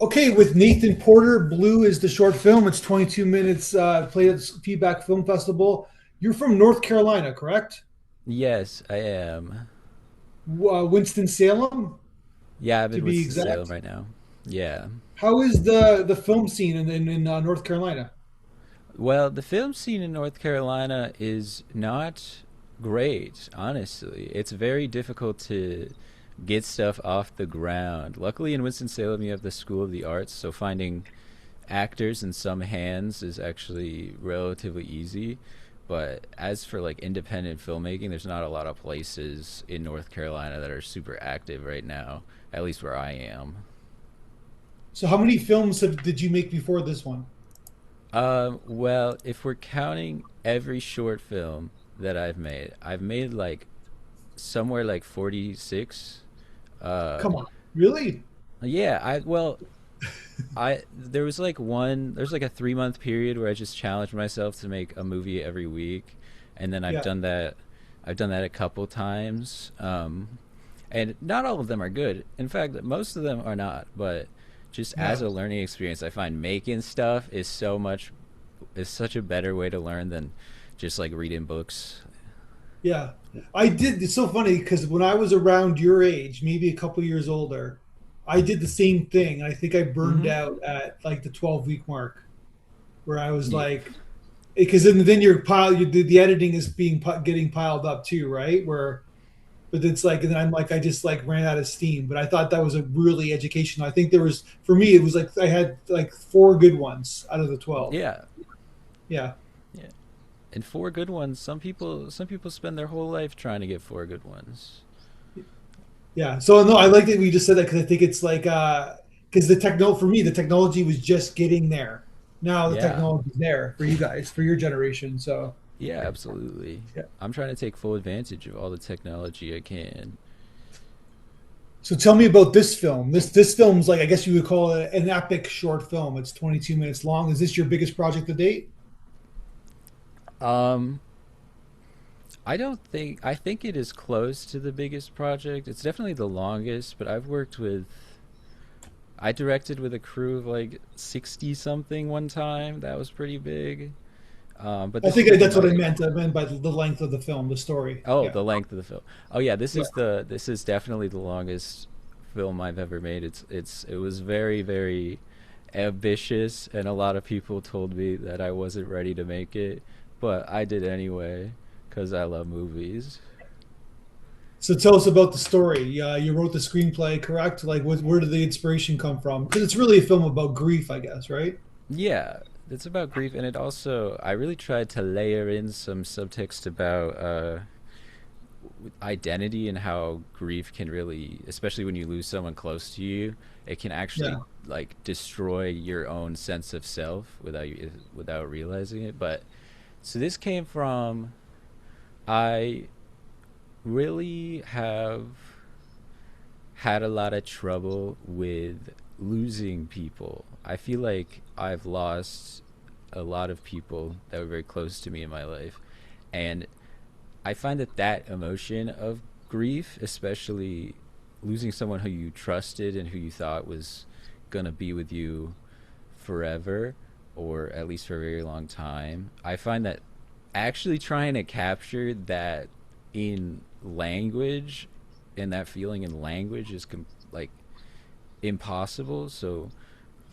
Okay, with Nathan Porter, Blue is the short film. It's 22 minutes. Played at the Feedback Film Festival. You're from North Carolina, correct? Yes, I am. Winston-Salem, Yeah, I'm to in be Winston-Salem exact. right now. Yeah. How is the film scene in North Carolina? Well, the film scene in North Carolina is not great, honestly. It's very difficult to get stuff off the ground. Luckily, in Winston-Salem, you have the School of the Arts, so finding actors in some hands is actually relatively easy. But as for like independent filmmaking, there's not a lot of places in North Carolina that are super active right now, at least where I am. So, how many films did you make before this one? Well, if we're counting every short film that I've made like somewhere like 46. Uh, Come on, really? yeah, I there was like there's like a 3 month period where I just challenged myself to make a movie every week, and then Yeah, I've done that a couple times. And not all of them are good. In fact, most of them are not. But just as yeah, a learning experience, I find making stuff is such a better way to learn than just like reading books. yeah. I did. It's so funny because when I was around your age, maybe a couple years older, I did the same thing. I think I burned Mm-hmm. out at like the 12-week mark, where I was Yeah. like, because then your the editing is getting piled up too, right? Where, but it's like, and then I'm like, I just like ran out of steam. But I thought that was a really educational. I think there was for me, it was like I had like four good ones out of the 12. Yeah. Yeah, Yeah. And four good ones. Some people spend their whole life trying to get four good ones. yeah. So no, I like that we just said that because I think it's like because for me, the technology was just getting there. Now the Yeah. technology's there for you guys, for your generation. So Yeah, absolutely. yeah. I'm trying to take full advantage of all the technology I can. So tell me about this film. This film's like I guess you would call it an epic short film. It's 22 minutes long. Is this your biggest project to date? Um I think it is close to the biggest project. It's definitely the longest, but I directed with a crew of like 60 something one time. That was pretty big. But I this is think definitely that's what I my meant. I meant by the length of the film, the story. Oh, Yeah, the length of the film. Oh yeah, yeah, this is definitely the longest film I've ever made. It was very ambitious, and a lot of people told me that I wasn't ready to make it, but I did anyway because I love movies. So tell us about the story. You wrote the screenplay, correct? Like, where did the inspiration come from? Because it's really a film about grief, I guess, right? Yeah, it's about grief, and it also I really tried to layer in some subtext about identity and how grief can really, especially when you lose someone close to you, it can actually Yeah. like destroy your own sense of self without realizing it. But so this came from I really have had a lot of trouble with losing people. I feel like I've lost a lot of people that were very close to me in my life, and I find that emotion of grief, especially losing someone who you trusted and who you thought was gonna be with you forever, or at least for a very long time, I find that actually trying to capture that in language and that feeling in language is like impossible. So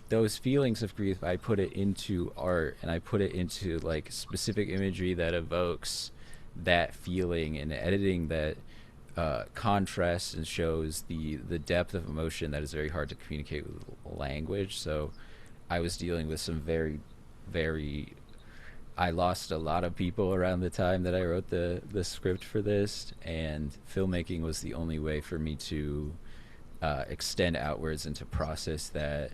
those feelings of grief, I put it into art, and I put it into like specific imagery that evokes that feeling, and editing that contrasts and shows the depth of emotion that is very hard to communicate with language. So I was dealing with some very I lost a lot of people around the time that I wrote the script for this, and filmmaking was the only way for me to extend outwards and to process that.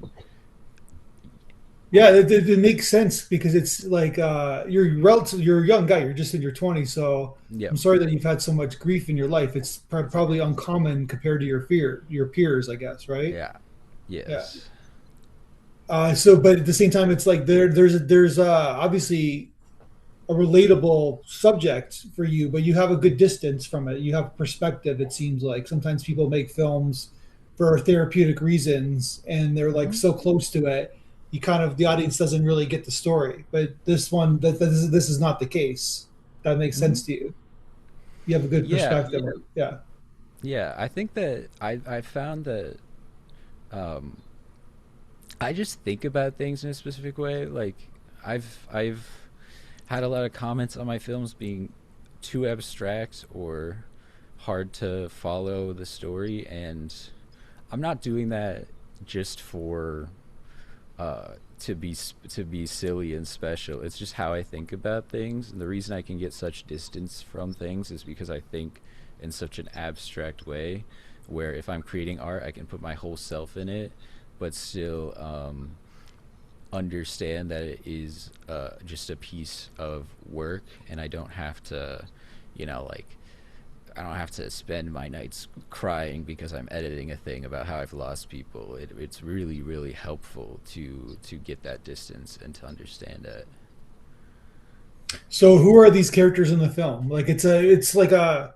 Yeah, it makes sense because it's like you're a young guy. You're just in your 20s, so Yep. I'm sorry that you've had so much grief in your life. It's probably uncommon compared to your peers, I guess, right? Yeah. Yeah. Yes. So, but at the same time, it's like there's obviously a relatable subject for you, but you have a good distance from it. You have perspective. It seems like sometimes people make films for therapeutic reasons, and they're like Hmm. so close to it, you kind of the audience doesn't really get the story. But this one, this is not the case. That makes Hmm. sense to you. You have a good Yeah, perspective. Yeah. yeah. I think that I found that um, I just think about things in a specific way. Like I've had a lot of comments on my films being too abstract or hard to follow the story, and I'm not doing that just for to be silly and special. It's just how I think about things, and the reason I can get such distance from things is because I think in such an abstract way. Where if I'm creating art, I can put my whole self in it, but still understand that it is just a piece of work, and I don't have to, like I don't have to spend my nights crying because I'm editing a thing about how I've lost people. It's really, really helpful to get that distance and to understand it. So who are these characters in the film? Like it's like a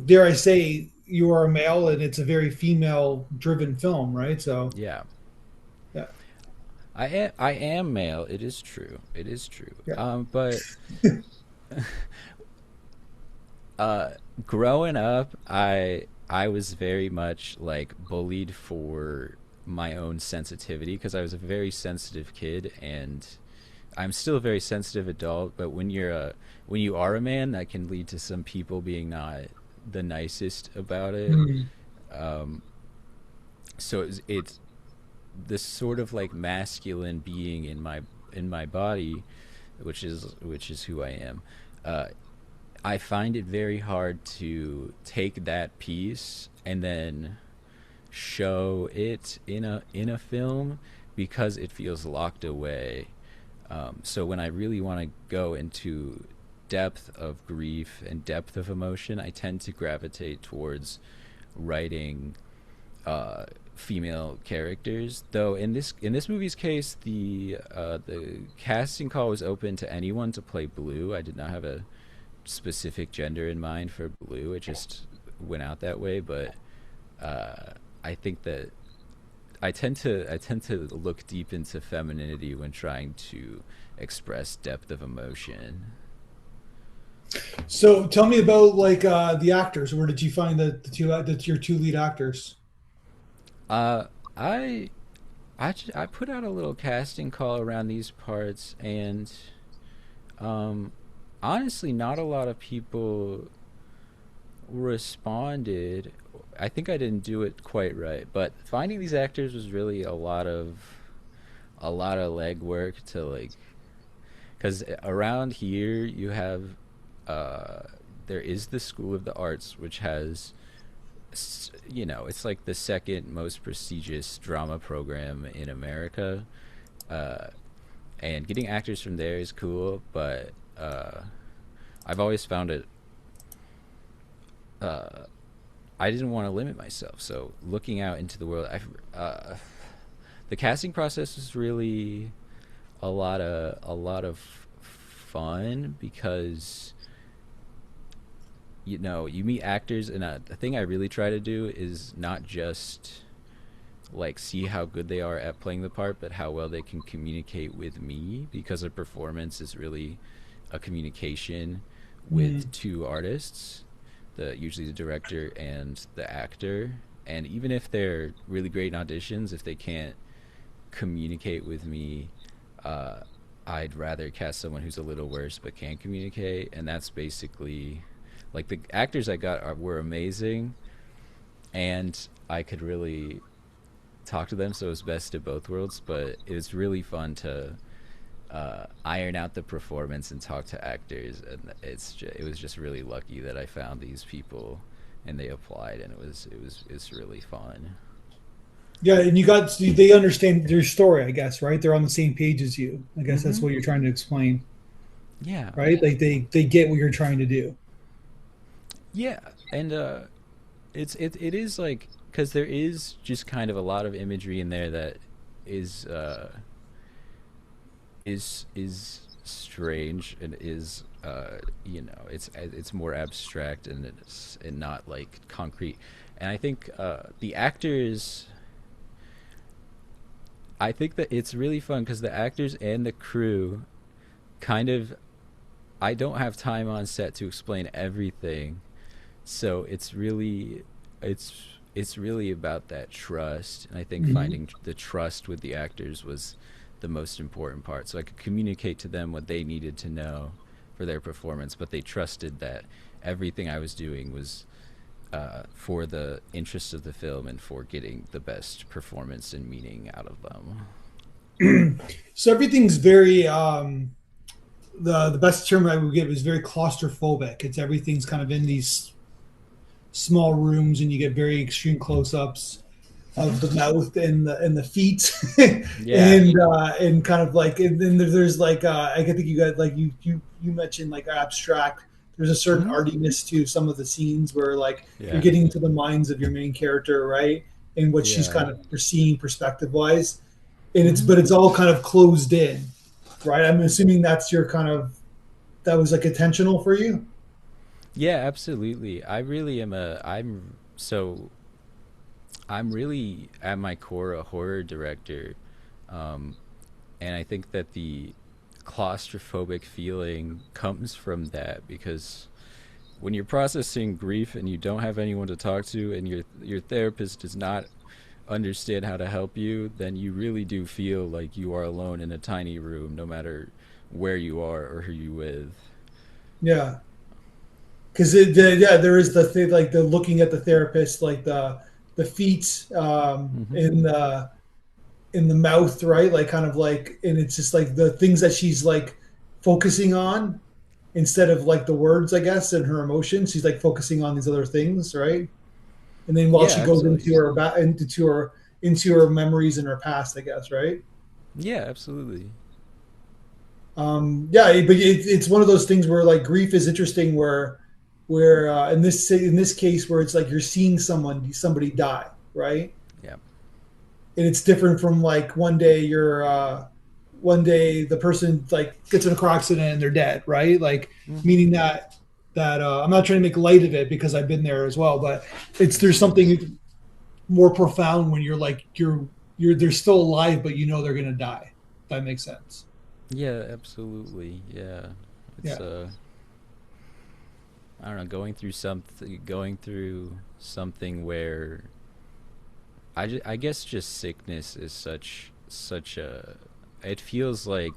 dare I say you are a male and it's a very female driven film, right? So Yeah, yeah, I am male. It is true. It is true. yeah. But uh, growing up, I was very much like bullied for my own sensitivity because I was a very sensitive kid, and I'm still a very sensitive adult. But when you are a man, that can lead to some people being not the nicest about it. Hmm. Um, so it's this sort of like masculine being in my body, which is who I am. Uh, I find it very hard to take that piece and then show it in a film because it feels locked away. So when I really want to go into depth of grief and depth of emotion, I tend to gravitate towards writing female characters. Though in this movie's case, the casting call was open to anyone to play Blue. I did not have a specific gender in mind for Blue. It just went out that way. But I think that I tend to look deep into femininity when trying to express depth of emotion. So tell me about like the actors. Where did you find your two lead actors? Uh, I I put out a little casting call around these parts, and um, honestly, not a lot of people responded. I think I didn't do it quite right, but finding these actors was really a lot of legwork to like, because around here you have uh, there is the School of the Arts, which has it's like the second most prestigious drama program in America. Uh, and getting actors from there is cool, but I've always found it. Uh, I didn't want to limit myself, so looking out into the world, the casting process was really a lot of fun because you meet actors, and the thing I really try to do is not just like see how good they are at playing the part, but how well they can communicate with me, because a performance is really a communication Hmm. with two artists, the usually the director and the actor. And even if they're really great in auditions, if they can't communicate with me, uh, I'd rather cast someone who's a little worse but can communicate. And that's basically like the actors I got were amazing, and I could really talk to them, so it was best of both worlds. But it was really fun to iron out the performance and talk to actors, and it was just really lucky that I found these people and they applied, and it's really fun. Yeah, and they understand your story, I guess, right? They're on the same page as you. I guess that's Mm-hmm. what you're trying to explain, Yeah, right? Like they get what you're trying to do. yeah, and it is like, because there is just kind of a lot of imagery in there that is is strange and is it's more abstract, and it's and not like concrete. And I think the actors, I think that it's really fun because the actors and the crew kind of, I don't have time on set to explain everything, so it's it's really about that trust. And I think Mhm. finding the trust with the actors was the most important part, so I could communicate to them what they needed to know for their performance, but they trusted that everything I was doing was for the interest of the film and for getting the best performance and meaning out of them. So everything's very the best term I would give is very claustrophobic. It's everything's kind of in these small rooms, and you get very extreme close-ups of the mouth and the feet, Yeah. and kind of like, and then there's like I think you got like you mentioned like abstract. There's a certain Hmm. artiness to some of the scenes where like you're Yeah. getting into the minds of your main character, right, and what she's Yeah. kind of foreseeing perspective wise, and it's Hmm. but it's all kind of closed in, right? I'm assuming that's your kind of that was like intentional for you. Yeah, absolutely. I really am a I'm so I'm really at my core a horror director. Um and I think that the claustrophobic feeling comes from that because when you're processing grief and you don't have anyone to talk to and your therapist does not understand how to help you, then you really do feel like you are alone in a tiny room no matter where you are or who you with. Yeah, because yeah, there is the thing like the looking at the therapist, like the feet Mhm. in the mouth, right? Like kind of like, and it's just like the things that she's like focusing on instead of like the words, I guess, and her emotions. She's like focusing on these other things, right? And then while Yeah, she goes absolutely. into her into her memories and her past, I guess, right? Yeah, absolutely. Yeah, but it's one of those things where like grief is interesting, where in this case where it's like you're seeing somebody die, right? Yeah. And it's different from like one day the person like gets in a car accident and they're dead, right? Like Hmm. meaning that I'm not trying to make light of it because I've been there as well, but it's there's something more profound when you're like you're they're still alive but you know they're gonna die. If that makes sense. Yeah, absolutely. Yeah. It's Yeah. I don't know, going through something where I guess just sickness is such a it feels like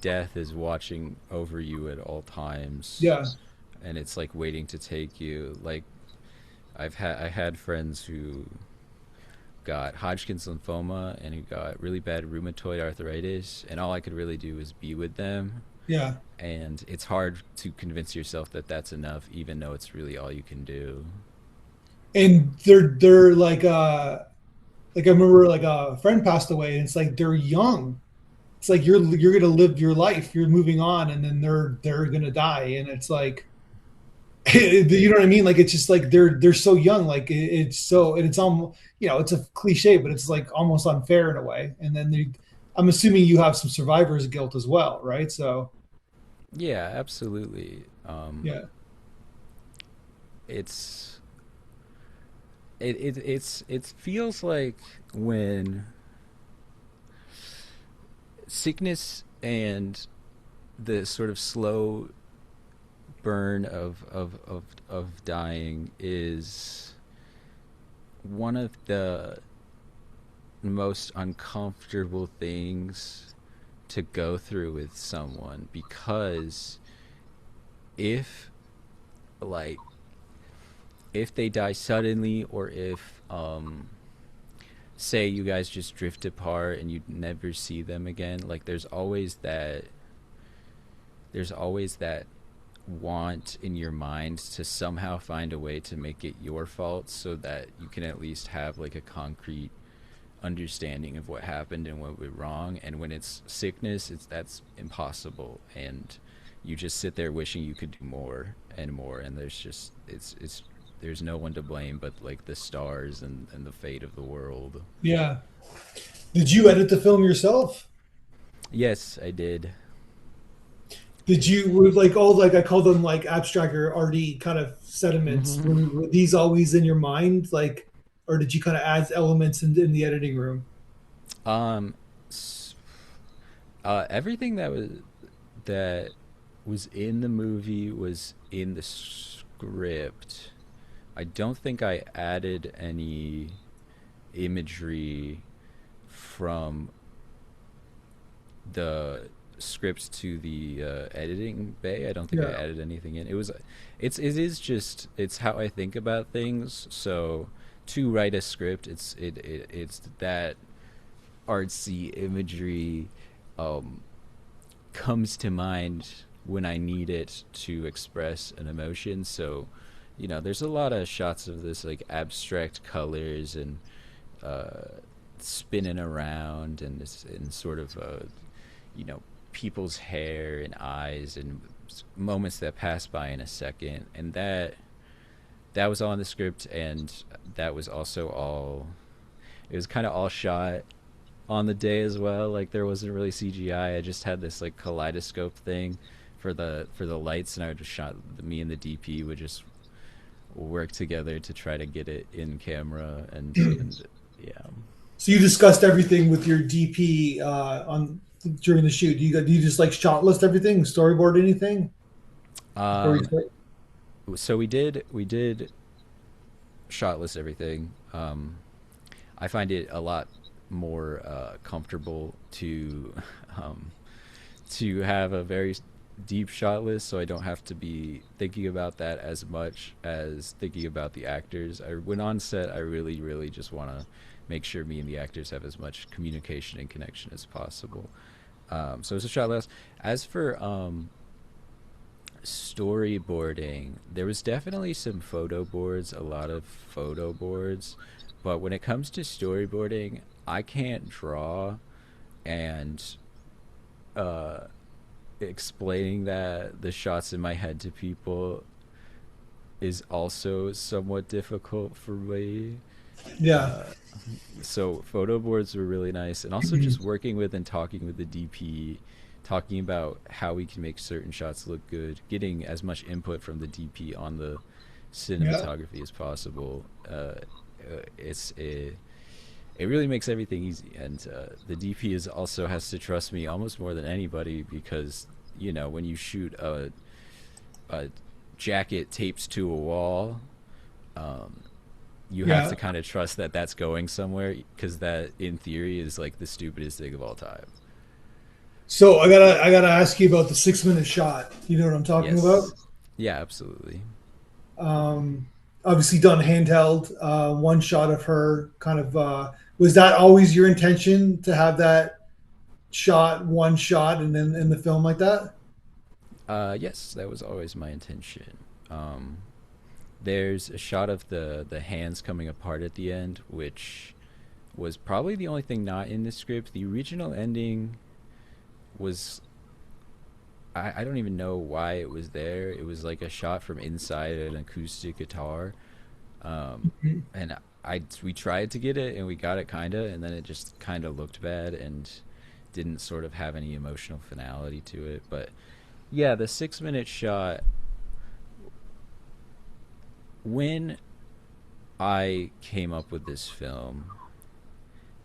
death is watching over you at all times Yeah. and it's like waiting to take you. Like I had friends who got Hodgkin's lymphoma and who got really bad rheumatoid arthritis, and all I could really do was be with them. Yeah. And it's hard to convince yourself that that's enough, even though it's really all you can do. And they're like I remember like a friend passed away and it's like they're young. It's like you're gonna live your life, you're moving on, and then they're gonna die. And it's like you know what I mean? Like it's just like they're so young, like it's so and it's almost it's a cliche, but it's like almost unfair in a way. And then I'm assuming you have some survivor's guilt as well, right? So Yeah, absolutely. yeah. It's it feels like when sickness and the sort of slow burn of dying is one of the most uncomfortable things to go through with someone because if like if they die suddenly or if say you guys just drift apart and you never see them again, like there's always that want in your mind to somehow find a way to make it your fault so that you can at least have like a concrete understanding of what happened and what went wrong. And when it's sickness, it's that's impossible, and you just sit there wishing you could do more and more. And there's just it's there's no one to blame but like the stars and the fate of the world. Yeah. Did you edit the film yourself? Yes, I did. Did you with like all like I call them like abstract or arty kind of sediments? Hmm. Were these always in your mind, like, or did you kind of add elements in the editing room? Um, s- Everything that was in the movie was in the script. I don't think I added any imagery from the script to the editing bay. I don't think I Yeah, added anything in. It is just it's how I think about things. So to write a script, it's that artsy imagery um, comes to mind when I need it to express an emotion. So, there's a lot of shots of this like abstract colors and uh, spinning around and sort of you know people's hair and eyes and moments that pass by in a second, and that was all in the script, and that was also all. It was kind of all shot on the day as well. Like there wasn't really CGI. I just had this like kaleidoscope thing for the lights, and I would just shot me and the DP would just work together to try to get it in camera and yeah. so you discussed everything with your DP on during the shoot. Do you just like shot list everything, storyboard anything before you Um, start? so we did shot list everything. I find it a lot more comfortable um, to have a very deep shot list, so I don't have to be thinking about that as much as thinking about the actors. When on set, I really, really just want to make sure me and the actors have as much communication and connection as possible. So it's a shot list. As for storyboarding, there was definitely some photo boards, a lot of photo boards, but when it comes to storyboarding, I can't draw, and uh, explaining that the shots in my head to people is also somewhat difficult for me. Yeah, Uh, so photo boards were really nice, and also just working with and talking with the DP, talking about how we can make certain shots look good, getting as much input from the DP on the yeah. cinematography as possible. It really makes everything easy, and the DP is also has to trust me almost more than anybody because when you shoot a jacket taped to a wall, um, you have Yeah. to kind of trust that that's going somewhere because that in theory is like the stupidest thing of all time. So I gotta ask you about the 6 minute shot. You know what I'm talking about? Yes, yeah, absolutely. Um, Obviously done handheld. One shot of her kind of was that always your intention to have that shot, one shot, and then in the film like that? Yes, that was always my intention. There's a shot of the hands coming apart at the end, which was probably the only thing not in the script. The original ending was I don't even know why it was there. It was like a shot from inside an acoustic guitar, and I we tried to get it and we got it kinda, and then it just kind of looked bad and didn't sort of have any emotional finality to it. But yeah, the 6 minute shot when I came up with this film,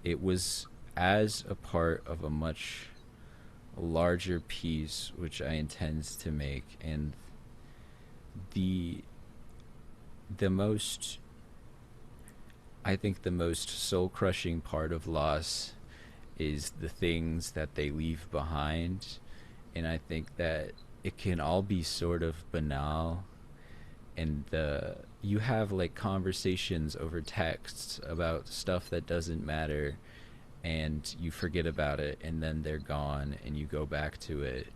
it was as a part of a much larger piece which I intend to make, and the the most I think the most soul crushing part of loss is the things that they leave behind, and I think that it can all be sort of banal, and you have like conversations over texts about stuff that doesn't matter, and you forget about it and then they're gone and you go back to it,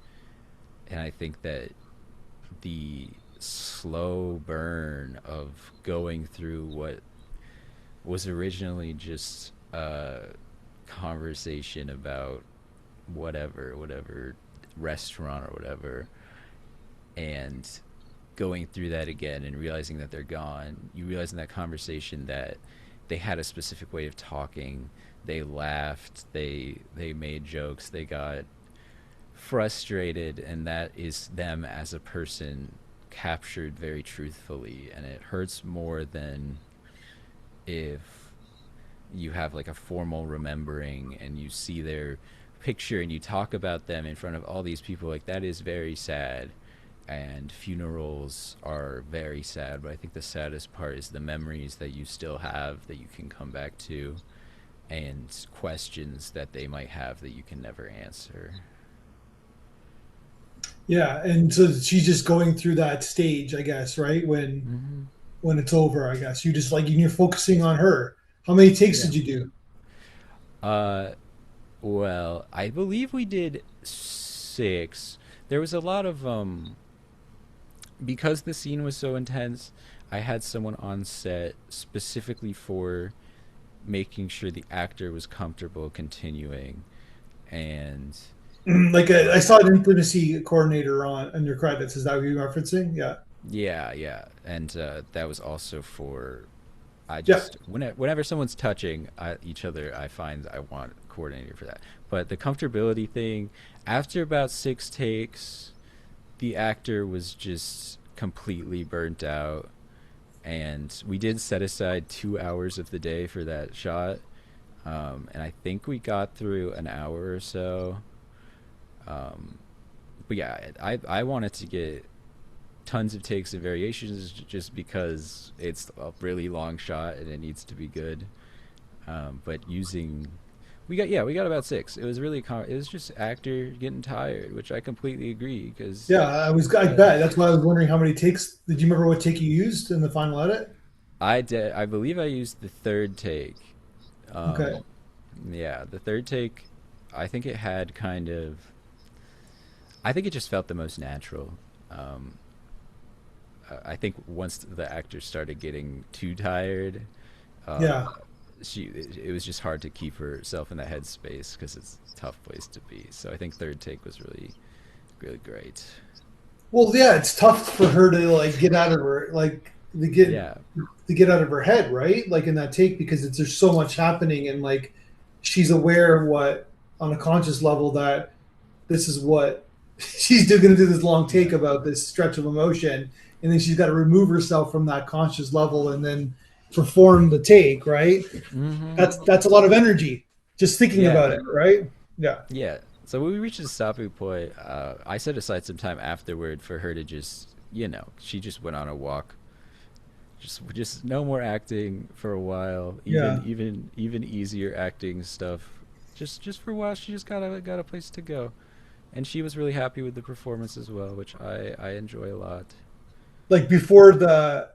and I think that the slow burn of going through what was originally just a conversation about whatever restaurant or whatever, and going through that again and realizing that they're gone, you realize in that conversation that they had a specific way of talking, they laughed, they made jokes, they got frustrated, and that is them as a person captured very truthfully, and it hurts more than if you have like a formal remembering and you see their picture and you talk about them in front of all these people. Like, that is very sad, and funerals are very sad, but I think the saddest part is the memories that you still have that you can come back to, and questions that they might have that you can never answer. Yeah, and so she's just going through that stage, I guess, right? Hmm. When it's over, I guess you just like you're focusing on her. How many takes Yeah. did you do? uh well, I believe we did 6. There was a lot of because the scene was so intense. I had someone on set specifically for making sure the actor was comfortable continuing. And Like I uh, saw an intimacy coordinator on your credits. Is that what you're referencing? Yeah, yeah, yeah, and that was also for, I yeah. just, whenever someone's touching each other, I find I want a coordinator for that. But the comfortability thing, after about 6 takes, the actor was just completely burnt out, and we did set aside 2 hours of the day for that shot. And I think we got through an hour or so. Um, but yeah, I wanted to get tons of takes and variations just because it's a really long shot and it needs to be good. But using, we got about 6. It was really it was just actor getting tired, which I completely agree because Yeah, I uh, bet. That's why I was wondering how many takes. Did you remember what take you used in the final edit? I believe I used the third take. Okay. Um, yeah, the third take, I think it had kind of, I think it just felt the most natural. Um, I think once the actors started getting too tired, uh, Yeah. it was just hard to keep herself in that headspace because it's a tough place to be. So I think third take was really, really great. Well, yeah, it's tough for her to like get out of her Yeah. to get out of her head, right? Like in that take because there's so much happening and like she's aware of what on a conscious level that this is what she's going to do this long take Yeah. about this stretch of emotion, and then she's got to remove herself from that conscious level and then perform the take, right? Mm-hmm. That's a lot of energy just thinking Yeah. about it, right? Yeah. Yeah. So when we reached the stopping point, I set aside some time afterward for her to just, she just went on a walk. Just no more acting for a while. Yeah. Even easier acting stuff. Just for a while, she just got a place to go, and she was really happy with the performance as well, which I enjoy a lot. Like before the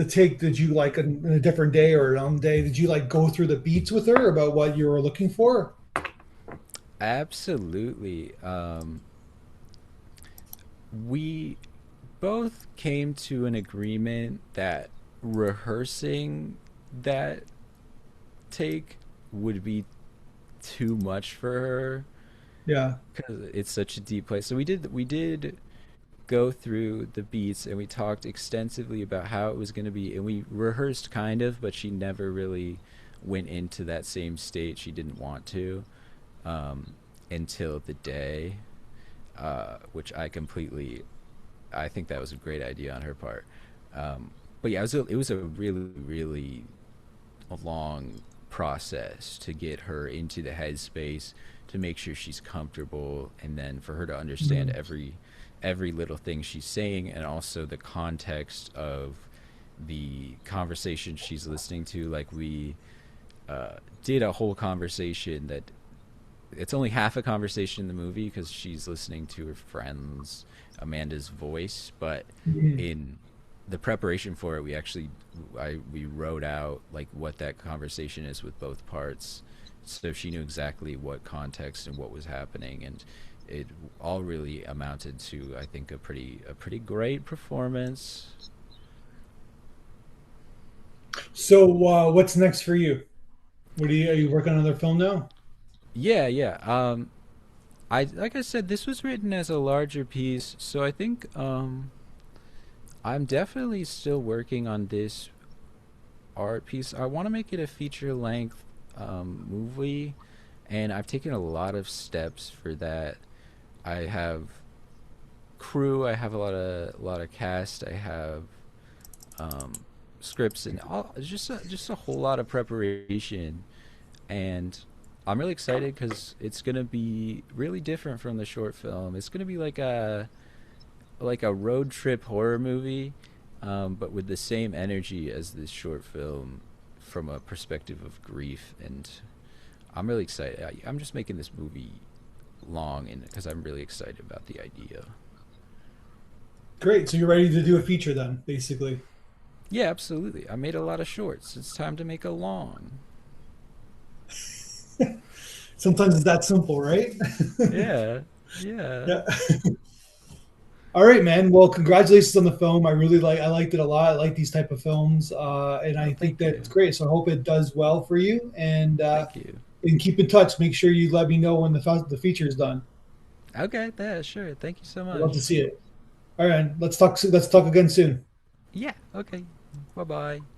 take, did you like in a different day or on day, did you like go through the beats with her about what you were looking for? Absolutely. We both came to an agreement that rehearsing that take would be too much for her Yeah. because it's such a deep place. So we did go through the beats and we talked extensively about how it was going to be, and we rehearsed kind of, but she never really went into that same state. She didn't want to, until the day, which I think that was a great idea on her part. But yeah, it was a really, really a long process to get her into the headspace, to make sure she's comfortable, and then for her to understand Mhm. every little thing she's saying, and also the context of the conversation she's listening to. Like, we did a whole conversation that, it's only half a conversation in the movie because she's listening to her friend's, Amanda's voice, but Mhm. in the preparation for it, we wrote out like what that conversation is with both parts, so she knew exactly what context and what was happening, and it all really amounted to, I think, a pretty great performance. So what's next for you? Are you working on another film now? Yeah, yeah. I like I said, this was written as a larger piece, so I think I'm definitely still working on this art piece. I want to make it a feature length movie, and I've taken a lot of steps for that. I have crew. I have a lot of cast. I have um, scripts and all. It's just a whole lot of preparation, and I'm really excited because it's gonna be really different from the short film. It's gonna be like a road trip horror movie, but with the same energy as this short film, from a perspective of grief. And I'm really excited. I'm just making this movie long, and because I'm really excited about the idea. Great. So you're ready to do a feature then, basically. Yeah, absolutely. I made a lot of shorts. It's time to make a long. Sometimes it's that simple, right? Yeah, yeah. Yeah. All right, man. Well, congratulations on the film. I liked it a lot. I like these type of films, and Oh, I think thank that you. it's great. So I hope it does well for you, Thank you. and keep in touch. Make sure you let me know when the feature is done. Okay, yeah, sure. Thank you so I'd love to much. see it. All right, let's talk. Let's talk again soon. Yeah, okay. Bye bye.